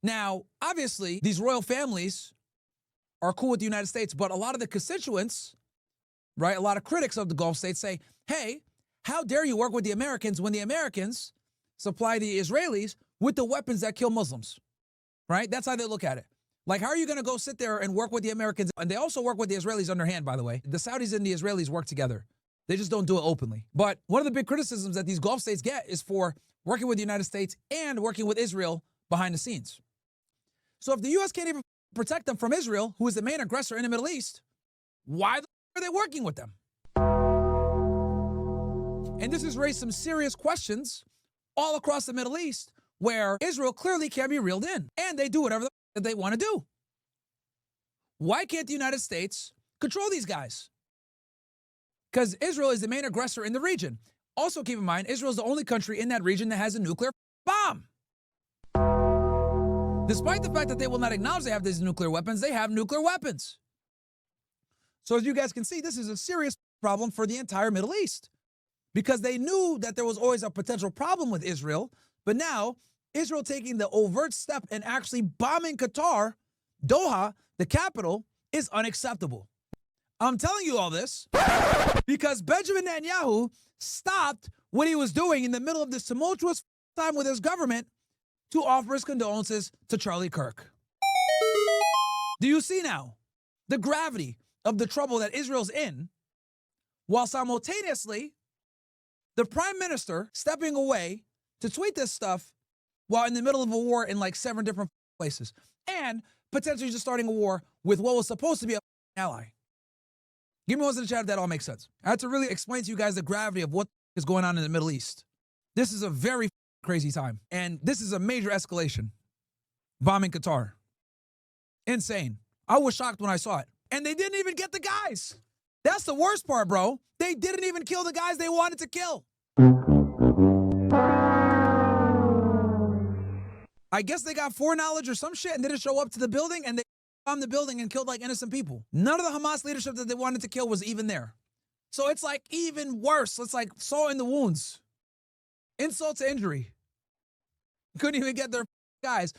Now, obviously, these royal families are cool with the United States, but a lot of the constituents, right, a lot of critics of the Gulf states say, hey, how dare you work with the Americans when the Americans supply the Israelis with the weapons that kill Muslims, right? That's how they look at it. Like, how are you going to go sit there and work with the Americans? And they also work with the Israelis underhand, by the way. The Saudis and the Israelis work together. They just don't do it openly. But one of the big criticisms that these Gulf states get is for working with the United States and working with Israel behind the scenes. So if the U.S. can't even protect them from Israel, who is the main aggressor in the Middle East, why are they working with them? And this has raised some serious questions all across the Middle East, where Israel clearly can be reeled in, and they do whatever that they want to do. Why can't the United States control these guys? Because Israel is the main aggressor in the region. Also keep in mind, Israel is the only country in that region that has a nuclear bomb. Despite the fact that they will not acknowledge they have these nuclear weapons, they have nuclear weapons. So as you guys can see, this is a serious problem for the entire Middle East, because they knew that there was always a potential problem with Israel, but now Israel taking the overt step and actually bombing Qatar, Doha, the capital, is unacceptable. I'm telling you all this because Benjamin Netanyahu stopped what he was doing in the middle of this tumultuous time with his government to offer his condolences to Charlie Kirk. Do you see now the gravity of the trouble that Israel's in, while simultaneously the prime minister stepping away to tweet this stuff while in the middle of a war in like 7 different places and potentially just starting a war with what was supposed to be an ally? Give me one in the chat if that all makes sense. I had to really explain to you guys the gravity of what is going on in the Middle East. This is a very crazy time, and this is a major escalation. Bombing Qatar. Insane. I was shocked when I saw it. And they didn't even get the guys. That's the worst part, bro. They didn't even kill the guys they wanted to kill. I guess they got foreknowledge or some shit and didn't show up to the building, and they bombed the building and killed like innocent people. None of the Hamas leadership that they wanted to kill was even there. So it's like even worse. It's like salt in the wounds. Insult to injury. Couldn't even get their guys.